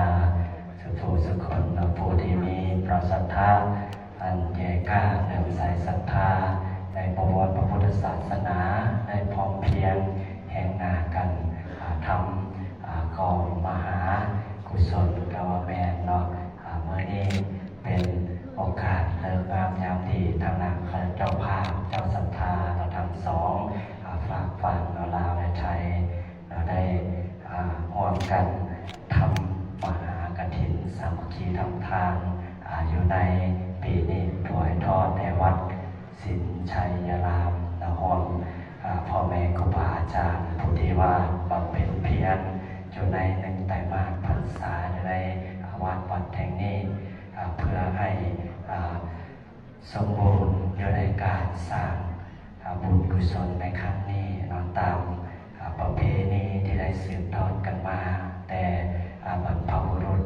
าสุภูสุคนผู้ที่มีพระศรัทธาอันแก่กล้าเลื่อมใสศรัทธาในประวัติพระพุทธศาสนาในพร้อมเพียงแห่งหน้ากันทำกองมหากุศลกาวแมนเนาะเมื่อนี้เป็นโอกาสเลิกงามยามดีทางนักเจ้าภาพเจ้าศรัทธาเราทั้งสองฝากฝังเราลาวและไทยเราได้ร่วมกันทำมหากฐินสามัคคีทำทานอยู่ในปีนี้ถวายทอดในวัดสินชัยยารามนะฮอนพ่อแม่ครูบาอาจารย์ผู้ที่ว่าบำเพ็ญเพียรอยู่ในหนึ่งไตรมาสพรรษาในวัดแห่งนี้เพื่อให้สมบูรณ์อยู่ในการสร้างบุญกุศลในครั้งนี้ตามประเพณีที่ได้สืบทอดกันมาแต่บรรพบุรุษ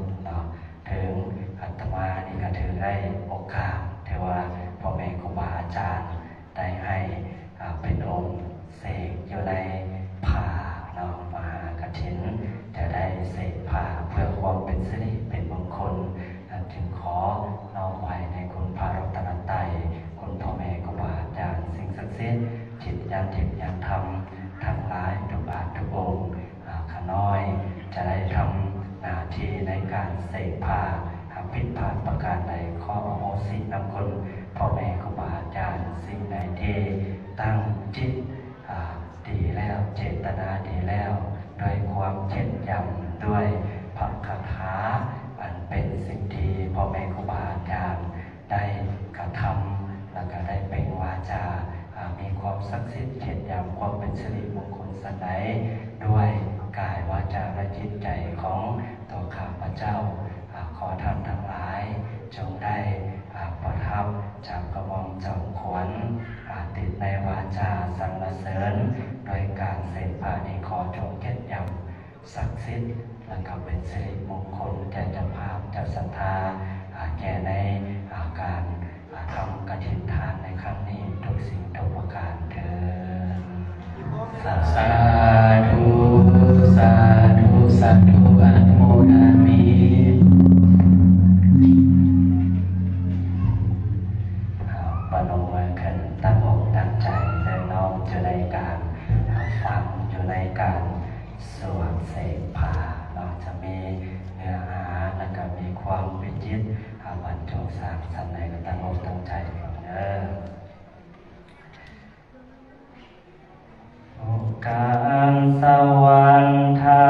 ถึงอาตมานี่ก็ถือได้โอกาสที่ว่าพ่อแม่ครูบาอาจารย์ได้ให้เป็นองค์เสกอยู่ในผ้ามหากฐินจะได้เสกผ้าเพื่อความเป็นสิริเป็นมงคลจึงขอน้อมไว้ในคุณพระรัตนตรัยคุณพ่อแม่ครูบาอาจารย์สิ่งศักดิ์สิทธิ์จิตญาณทิพย์ญาณธรรมทั้งหลายทุกบาททุกองค์ข้าน้อยจะได้ทำหน้าที่ในการเสกผ้าผิดพลาดประการใดขออโหสินำคุณพ่อแม่ครูบาอาจารย์สิ่งใดที่ตั้งจิตดีแล้วเจตนาดีแล้วด้วยความเช่นยำด้วยพระคาถาอันเป็นสิ่งที่พ่อแม่ครูบาอาจารย์ได้กระทำและก็ได้เป็นวาจามีความศักดิ์สิทธิ์เช่นยำความเป็นสิริมงคลสันใดด้วยกายวาจาและจิตใจของตัวข้าพเจ้าขอท่านทั้งหลายจงได้ประทับจากกระหม่อมจอมขวัญติดในวาจาสรรเสริญโดยการเสกผ้านี้ขอจงเก็บยำศักดิ์สิทธิ์และก็เป็นสิริมงคลแก่เจ้าภาพเจ้าศรัทธาแก่ในการทำกฐินทานในครั้งนี้ทุกสิ่งทุกประการเถิดสาธุสาธุสาธุอนุโมทามิปนมมือขึ้นตั้งอกตั้งใจและน้อมอยู่ในการฟังอยู่ในการสวดเสกผ้าเราจะมีเนื้อหาและก็มีความวิจิตรบรรจงสร้างสรรค์ในตั้งอกตั้งใจฟังการสวรรค์ธา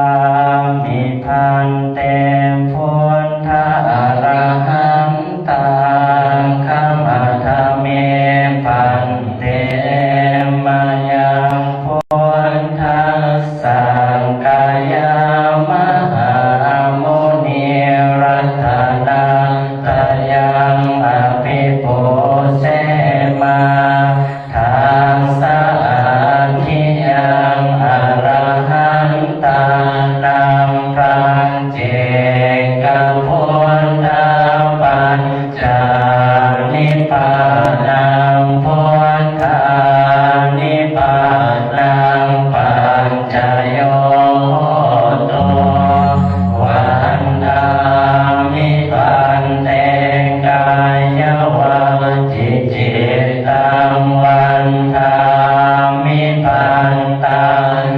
มิพันเตพุทธะอรหันตังคัมมัทเมพันเตมายังพุทธัสสังกายามหามุนีรัตนังตยังอภิปุเสมาทางสาธิยังอรหันตานังพระเจกพุทธปัญจานิพพานังพุทธานิพพานังปัญจโยโตวันธามิปันเตกายวัจิจิตังวันธามิปันตา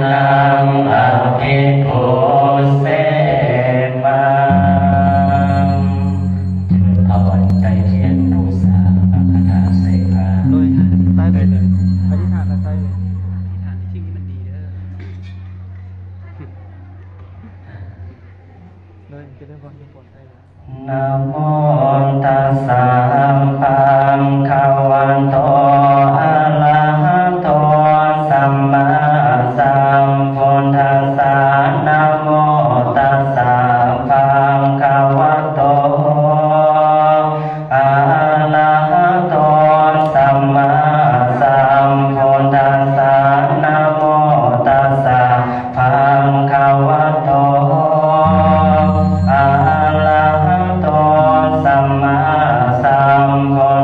นังอภิปุเสมาถวายใจเทียนบูชาพระคาถาเสกผ้าโดยใต้เลยอธิษฐานใต้เลยอธิษฐานที่สิ่งที่มันดีเด้อโดยจะได้ความปลอดภัยนะโมตัสสะภะคะวะโตอะระหะโตสัมมาสัมพุทธัสสะนะโมตัสสะภะคะวะโตอะระหะโตสัมมาสัมพุทธัสสะนะโมตัสสะภะคะวะโตอะระหะโตสัมมาสัมพุท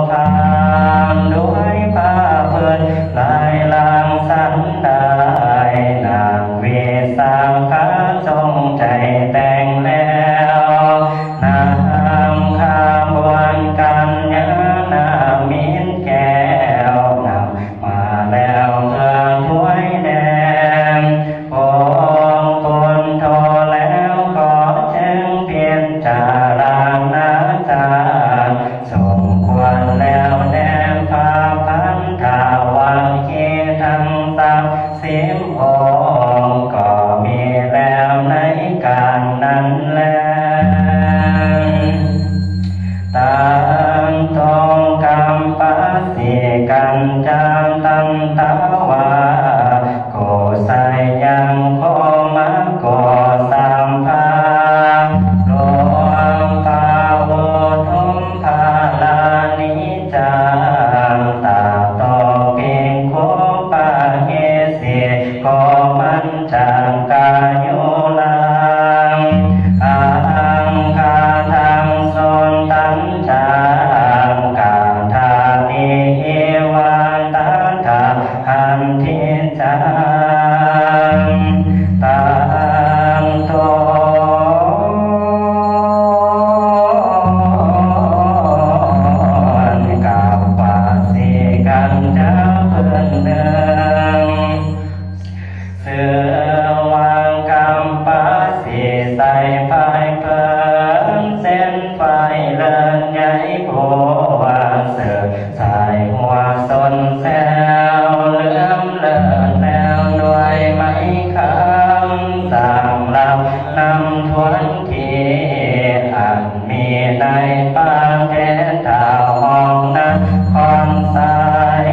พามด้วยผ้าเพื่อนลายลางสันได้นางเวสาขาจงใจแต่งแล้วนางข้าบวนกันยานามินแก้วนำมาแล้วเครื่องถ้วยแดงองค์ปุณโทแล้วก็จึงเพียรจารานาจารสมควรแล้วแนมพาพันธาวังเกทังตักสิมองค์ก็มีแล้วในการนั้นแลตามตรงกรรมปัสสิกันจังตันตาวาโกไสยังโคมะโกสัมภาโลภาโวทุมภาลานิจังตาโตปิงโคปะเฮสิโกมันจังกายุลังอังคาทังสนตัญจังกาธานิเอวันตันทาหันทิจังตังโตกับปัสสิกันจะเพื่อนเดิมเสือวางกำปัสสิใส่ไฟเพิ่มเส้นไฟเลินใหญ่บัวเสือใส่หัวสนแซวเลื่อมเลินแล้วด้วยไม้คำต่างเรานำทวนทีอันมีในป่าแผ่นดาวห้องนั้นคอนสาย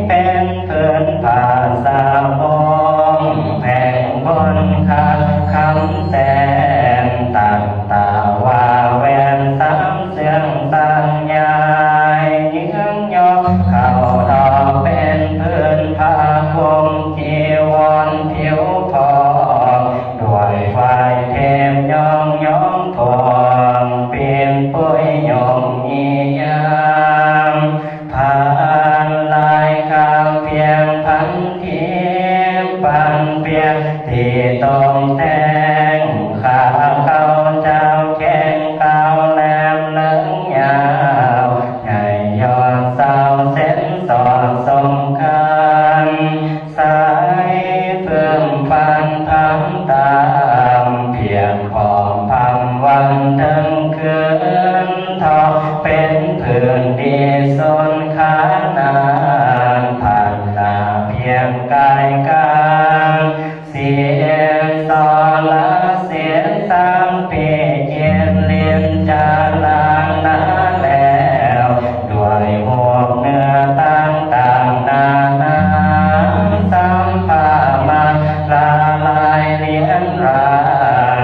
เป็นพื้นผ้าสาบงแห่งบนขาคำแสนตังตาวาแวนสามเสียงตังยายยืงยอเข้าดอกเป็นพื้นผ้าคลุมจีวรผิวพองด้วยไฟเทมยองยองพองเปลี่ยนปุยยงอียามผ่านลายข้าวเพียงพันทีปันเปียกที่ตรงแต่งข้าเขาเจ้าแข่งเก่าแหลมเลิงยาวใหญ่ยอดเสาเส้นสอดสมคันสายเพิ่มปันทำตามเพียงพร้อมพังวันถึงคืนทองเป็นพื้นดีสนขานานผ่านหน้าเพียงกายการเสียงสอละเสียงสามปีเย็นเลียนจาลางนาแล้วด้วยหัวเนื้อต่างนานาสัมภามาละลายเลียนรา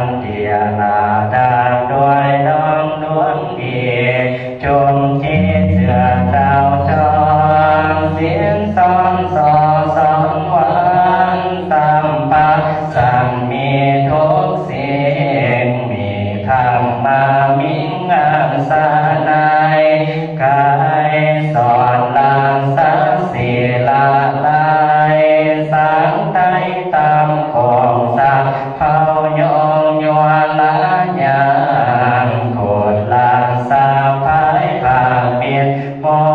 นเดียนาดางด้วยน้องดวงดีจมจีเสือเจ้าจองเสียงซ้อนสอสอนวันสัมปะสัมมีทุกเสียงมีธรรมามิงาสานายกายสอนลางสักศีลาลายสังไตตามของสักเผายองยัวละยางโกดลางสาพายผ่าเมียนมอ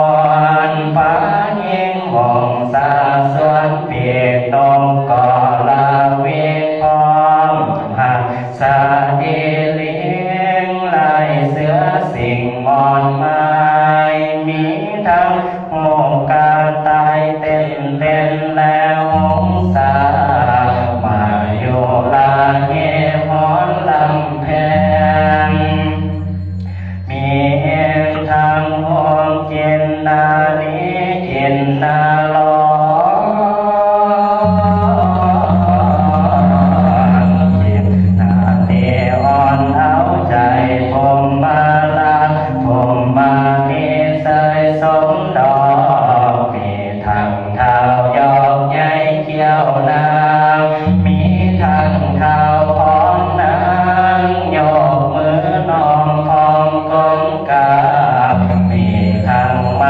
นฟ้ายิงมองสาสวนเปียกนมก่อลาเวพร้อมหักสาดีเลี้ยงลายเสือสิ่งมอนไม้มีทั้งโมกาตายเต้นแล้วหงสามาโยลาเฮหอนลำแพนมีทางห้องเจนนาลีเจนนาลองเจนนาเลอ่อนเอาใจผมมาลาผมมามีเสยสมดอกมีทางเท้ายอกใหญ่เกี่ยวนางมีทางเท้าพร้อมนางโยกมือน้องพองกลมกาบมีทางมา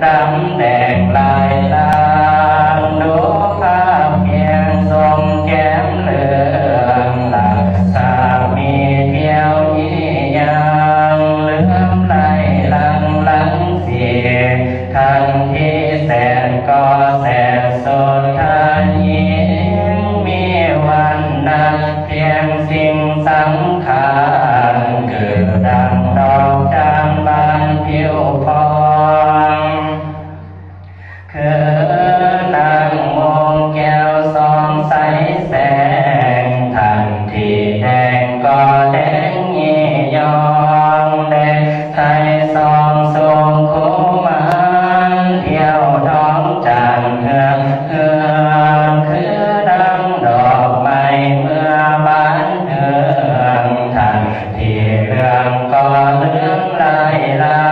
ดำแดงลายลางดูภาพเพียงทรงแก้มเหลืองหลักสามีเที่ยวยี่ยังเหลือมไหลหลังเสียทันที่แสนก็แสนสุดทานยิ่งมีวันนั้นเพียงสิ่งสำคัญคือดังดอกจานบานผิวพองคือนางมองแก้วส่องใสแสงทันที่แดงก็แดงยี่ยองแดงไทยส่องสูงคู่มันเที่ยวท้องจันเฮืองคือดังดอกไม้เมื่อบานเฮืองทันที่เรื่องก็เรื่องลายลา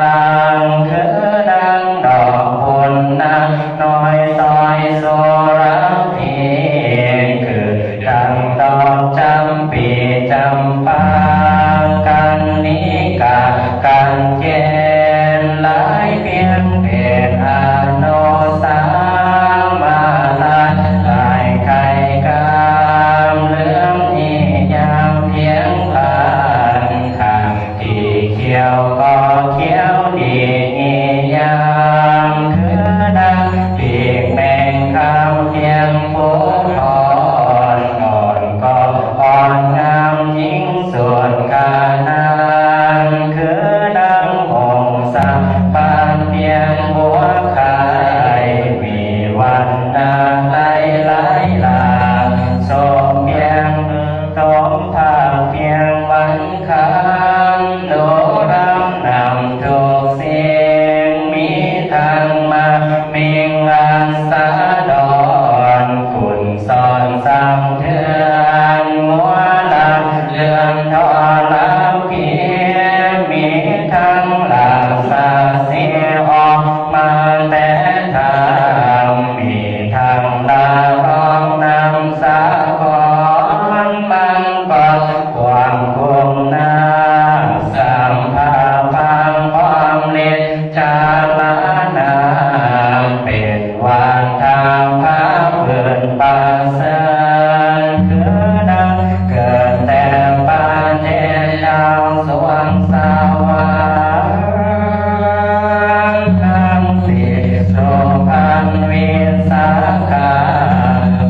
งคือดังดอกบุญนางน้อยซอยโซราพีคือดังดอกจำปีจำปากันนิกากันเจนหลายเพียงเพศอาโนสามาลายไข่กามเหลืองนี่ยามเพียงผ่านข้างที่เขียวก็เขียวดีนี่ยามคือดังปีกแมงคำเพียงผู้อ่อนก็อ่อนงามยิ่งส่วนกานางคือดังหงส์สักปานเพียงบัวขายมีวันนาไหลลาสมเพียงตมภาคเพียงวันค้างโดรำนำทุกสิ่งมีทางมามีงานสาดอนฝุ่นซ่อนซ้ำเถื่อนมัวลำเลือนทอลำเพียมีทั้งหลักสาเสียออกมาแต่ทางมีทั้งลาร้องนำสาคอนบังกอนความคงหน้าสามภาพังความเล็ดจาลานาเป็นวานทางพาเพื่อนปาเสนคือดังเกิดแต่ปานเทนดาวสวงสาวาทั้งสี่โสพันวิสาขา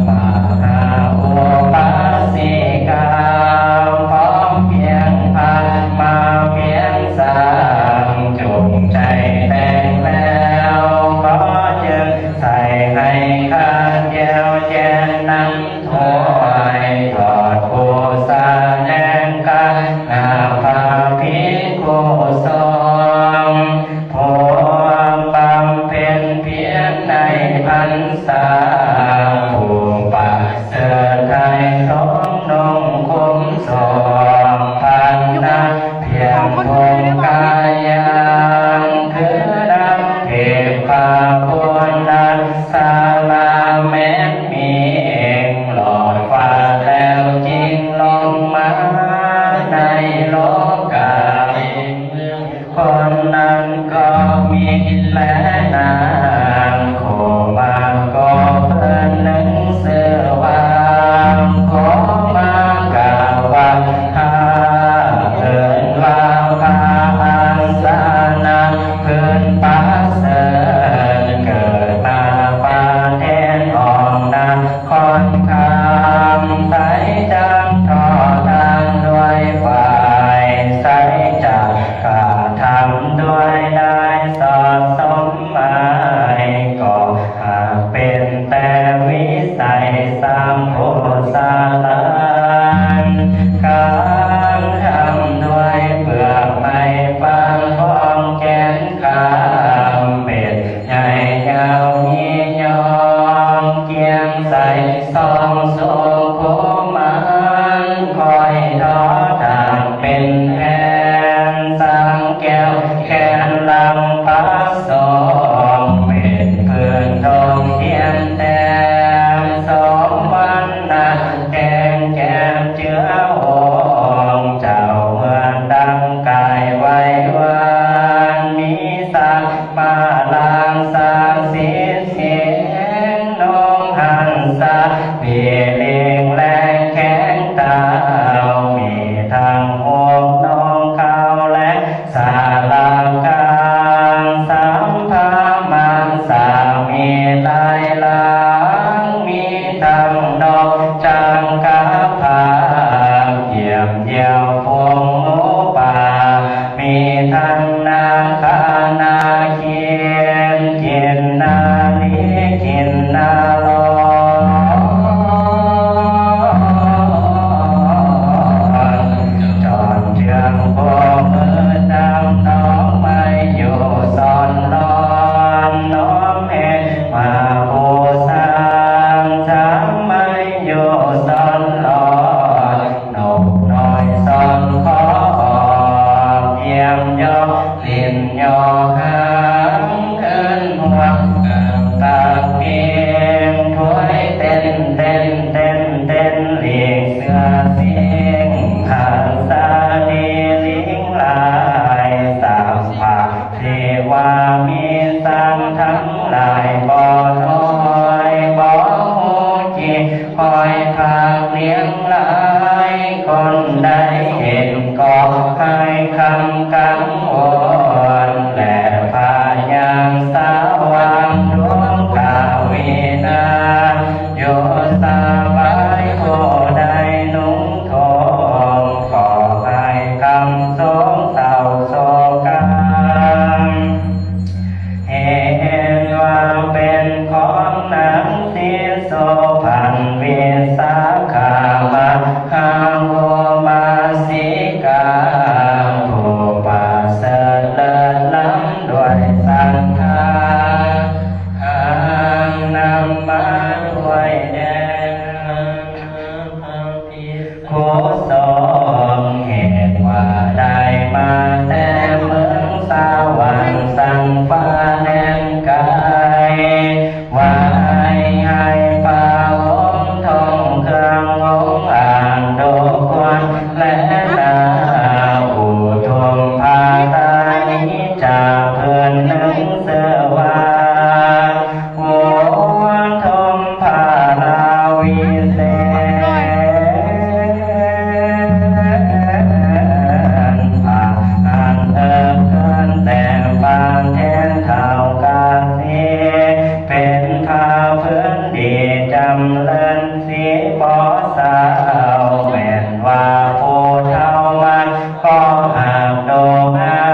มหาอุปาสิกาพร้อมเพียงพันมาเพียงสามจุงใจแต่งแล้วก็จึงใส่ให้ข้าแก้วแจนน้ำถ้วยทอดผู้สาแดงกันหน้าพาพิกุศลผู้บำเพ็ญเพียรในพรรษาผู้ปักเสริฐไทยสมนงคุ้มสมพันนาเพียงภูกายยังคือดังเทพาพุนนันสาลาแม้นมีเองหลอดฟ้าแล้วจริงลงมาในโลกาคนนั้นก็มีและนางโคมาก็เพิ่นหนังสือว่าขอมากล่าวว่าข้าเอิ้นว่าพาอันสานาเพิ่นปาเสนเกิดมาปาแทนออกนาคอนคำใสจังทอทางด้วยฝ่ายใสจากกาทำด้วยได้สอดสม านทั้งหลายบ่น้อยบ่หูจิคอยทางเลี้ยงหลายคนใดเห็นก็ให้คำกังวลและพายางสาว่างดวงกาวินาโยสาบายโคใดนุ่งทองขอให้คำสงเศร้าโศกัน เห็นว่าเป็นของหนังสีโสพันเวสาขามาหาโวมาสิกาผู้ปาเสริญล้ำด้วยสังฆาหางนำมาด้วยแดงโคสมเหตุว่าได้มาแต่เมืองสวรรค์สังฟ้าแดนกายว่าให้ป่าวงทองเครื่ององอ่างโดควันและนาอุทุมพาตานิจากเพื่อนหนึ่งเสือว่าโอทมพาราวิเศษผ่านกันแต่บางแทนข่าวกาเสีเป็นข่าวเพื่อนดีจำเลินสีบ่อสาวแม่นว่าผู้เท่ามันก็หากโดงา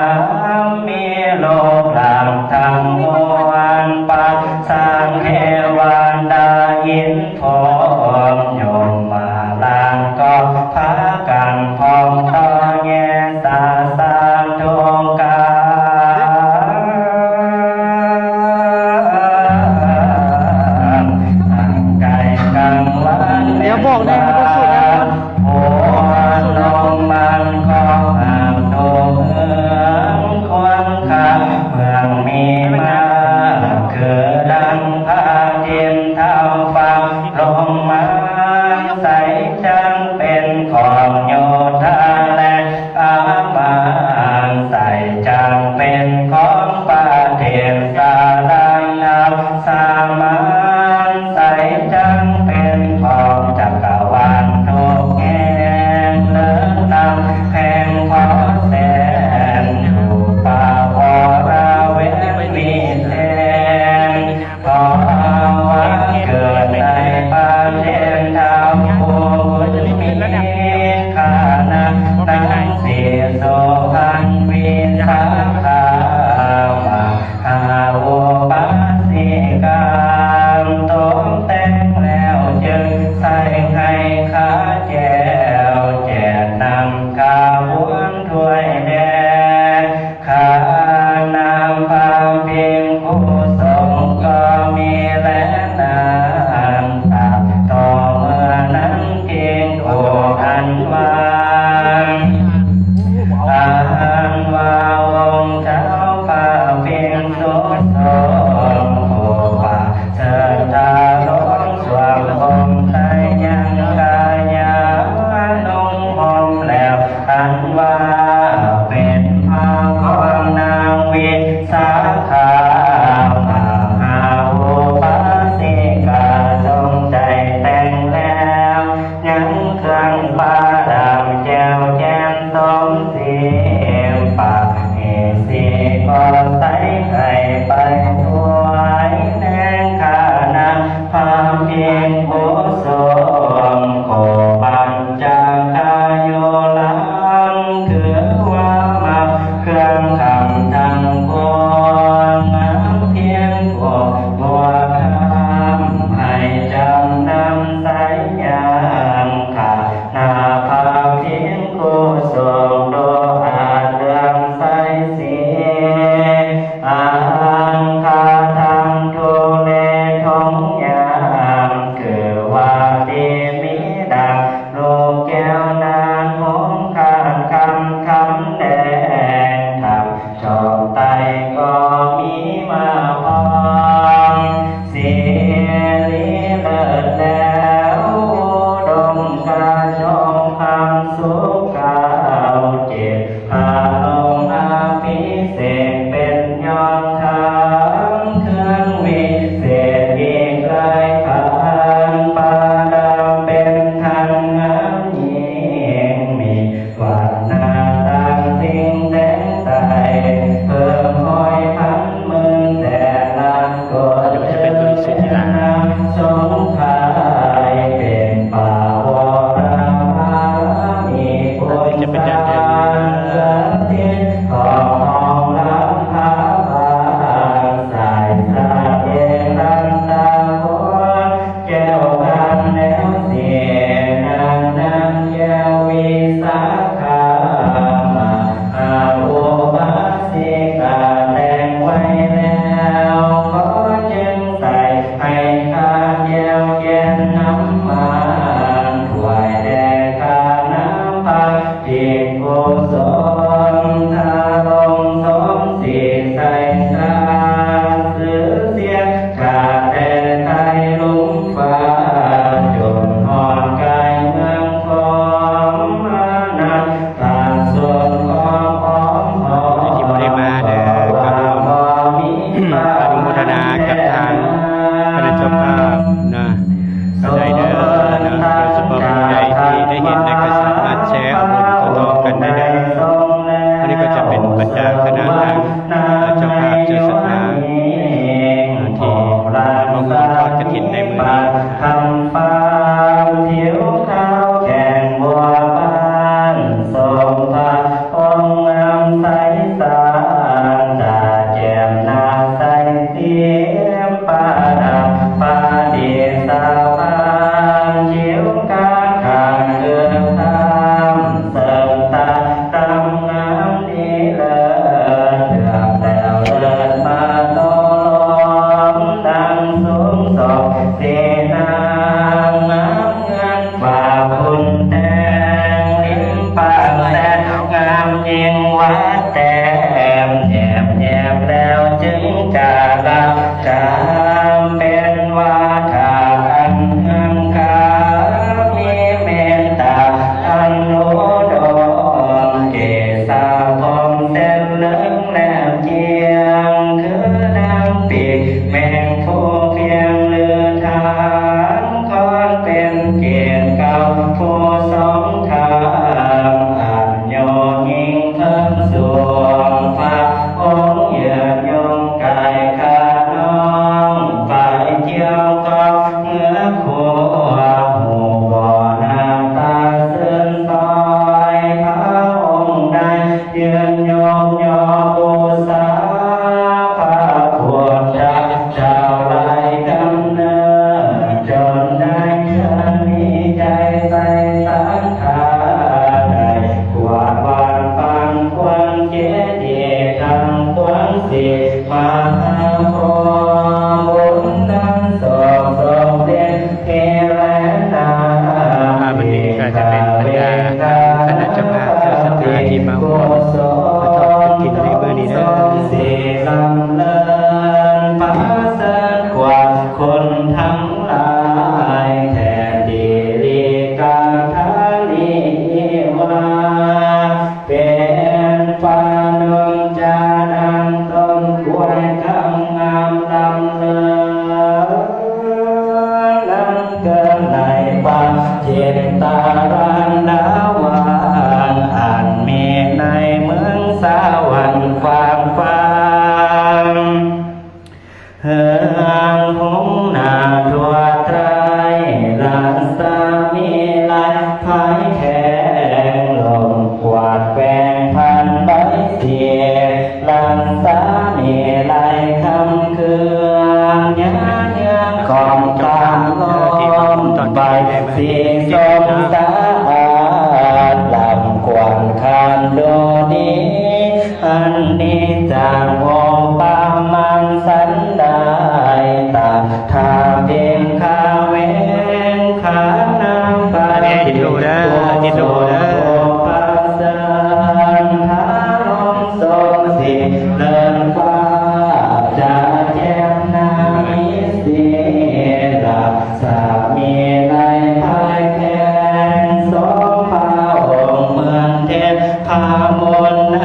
มมีโลกหลามทำมวลปัดสร้างเทวดาอินทร์พรหมโยมมาลางก็พากันพร้อมต่อแง่สาสางดวงกาไก่กังวัน เดี๋ยวบอกได้มันต้องสุดนะ โอ้ลงมันก็หามโดเมืองควรคาเมืองมีมาคือดังพาดินเท้าฟังลงมาใสจังเป็นของโยธาและอามาใสจังเป็นของป่าเทพสารังนาสามัญใสจังเป็นของจักรวาลทุกแห่งเลิศนำแห่งขอแสนอยู่ป่าวราเววิเทนขอว่าเกิดในป่าเทนดาวผู้บุญมีข้านักนังเสียโสพันวิสาขาวาหาโวปาสิกามตกแต่งแล้วจึงใส่ให้ข้าแก้วแจกนำข้าวบุญถ้วยแดงข้านำพาเพียงผู้ทรงก็มีและน้ำตาต่อเมื่อนั้นเพียงโออันวางอันว่าวงเจ้าป่าเพียงสุดโสมโอป่า นากับทางคณะเจ้าภาพนะได้เด้อนะโดยเฉพาะผู้ใดที่ได้เห็นได้ก็สามารถแชร์เอาบุญต่อๆกันได้เด้ออันนี้ก็จะเป็นบรรดาคณะทางเจ้าภาพเจ้าสำนักที่มาร่วมทอดกฐินในมื้อนี้ คำฟ้าผิวขาวแข่งบัวบานทรงพระองค์งามใสสานตาแจ่มนาใสเสียมปาดาปาดีสาวพานชิวกาขางเกือตามเสริมตาตำงามดีเลิศเดือดแล้วเลิศมาโตลมดังสูงส่งเสนางงามเงินฝ่าบุญแดงลิ้มปากแสนงามยิ่งวัดแต้มแยบแยบแล้วจึงจะรับจำเป็นว่าถ้าอันหังคามีเมตตาอันโอดมเกศาพองเส้นเหลืองแหลมเจียงคือนางปีกแมงผู้เพียงเลือทางคอนเป็นเกียรติเก่าผู้สองทางอันโยยิ่งเพิ่มสวงฟ้าองค์เยือนยงกายขาน้องฝ่ายเที่ยวก็เมื่อขัวหูบ่อน้ำตาเสื่นซอยพระองค์ได้ยืนยงยอบูษาพระขวดจักเจ้าไหลกำเนิดจนได้ฉันมีใจใส่สังขารได้กวาดวานปันควรเจดีย์ทำควรสิมาโคบุญดังสองสองเด่นเทและนา วันนี้ก็จะเป็นบรรดาคณะเจ้าภาพเจ้าสำนักที่มาร่วมทอดกฐินในมื้อนี้เด้อ สีลำเลินฟ้าเสดกว่าคนทั้งหลายแทนดีลีกาทาลีว่าเป็นฟ้านมจานังต้นกล้วยคำงามลำเลินนั่งเกินในป่าเจตตารันดาวานอันมีในเมืองสวรรค์ฟางฟ้าเฮืองหงนาทั่วไตรลานสามีลายพายแทงลมกวาดแปงพันใบเสียลานสามีลายคำเคืองยาเนื้อกองตามลมใบสีส้มสะอาดลำกวนคานโดดีอันนี้จากโมปามันสันได้ตาทาเพียงคาเวนขานางปา ติดดูเด้อติดดูเด้อ ปาสานทาลมทรงสิเลินฟ้าจะแจ่มนามิเสียหลับสามีในภายแผ่นสองพาองค์เมืองเทพพามนใน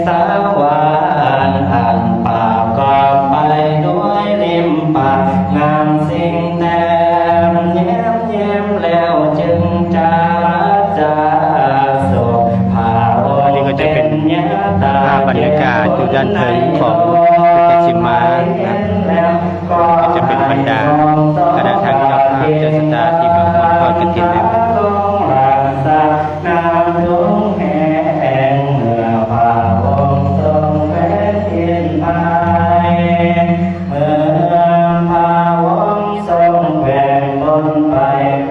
สาวานอันป่าก็ไปด้วยริมป่างามสิ่งแต้มแย้มแย้มแล้วจึงจะจาสุภาโอ อันนี้ก็จะเป็น ยะตา ภาพบรรยากาศอยู่ด้านเทิงของพุทธชิมานะก็จะเป็นบรรดาคณะทางเจ้าภาพเจ้าสตาที่มาร่วมทอดกฐินในมื้อนี้ น้ำทุ่งแห้งเมื่อพาองค์ทรงแผ่นดินไทยเมื่อพาองค์ทรงแผ่นบนไป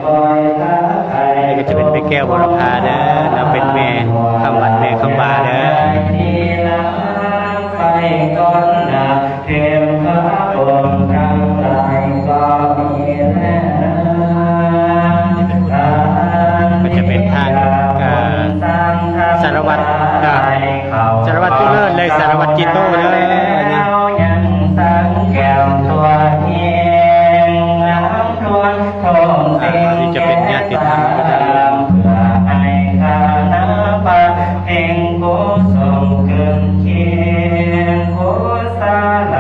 ปล่อยตาไข่ อันนี้ก็จะเป็นแม่แก้ววรภาเด้อแล้วเป็นแม่คำวัดแม่คำบาเด้อ ที่ล้างไปก่อนนาเทมพระองค์ทั้งหลายก็มีแล ก็จะเป็นทางสารวัตรสารวัตรผู้เลิศเลยสารวัตรจิโต้เด้ออันนี้ ยังสังแก้วตัวเองน้ำทวนทองเต็ง นี่จะเป็นญาติธรรมก็ได้ เพื่อให้ข้าน้ำปาเองกุส่งเกินเคียงกุศล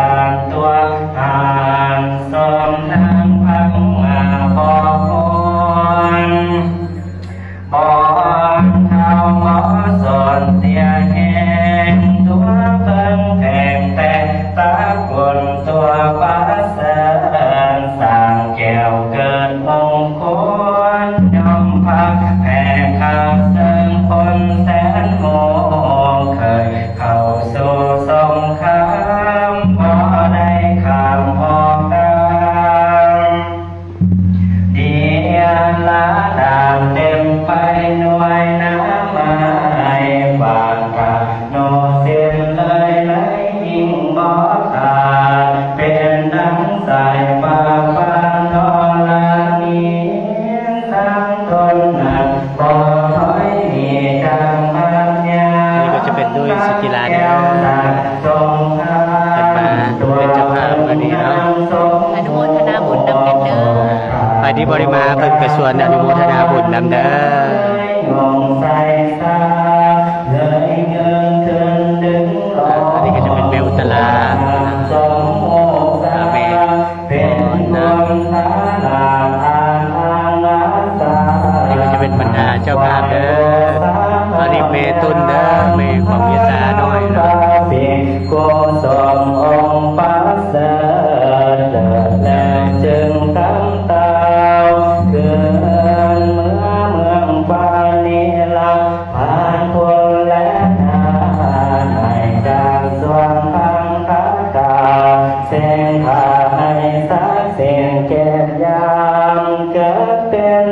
ตัวหา งใส่ปาปันทอลานีสังทนหนักบ่ถอยมีจังปัญญา นี่ก็จะเป็นด้วยสกิลาเนี่ย จงหา เป็นเจ้าภาพวันนี้เนาะ อนุโมทนาบุญนำกันเด้อ ไปที่บริมาเพิ่นกระส่วนอนุโมทนาบุญนำเด้อ งงใส่ตาเลยเงินขึ้นดึงรอ อันนี้ก็จะเป็นแมวตลาด สมโมสาเป็นคนทาลาทางทางนาสา อันนี้ก็จะเป็นบรรดาเจ้าภาพเด้ออันนี้เมตุนเด้อเมของยศาน้อยเนาะ ภิกขุสมองค์ปัสเสริฐแล้วจึงคำเต้าเกินเมืองปานิลาผ่านพลและนาในจากสวงพังคากาเส้นขาให้สักเสียงเก็บยามเกิดเป็น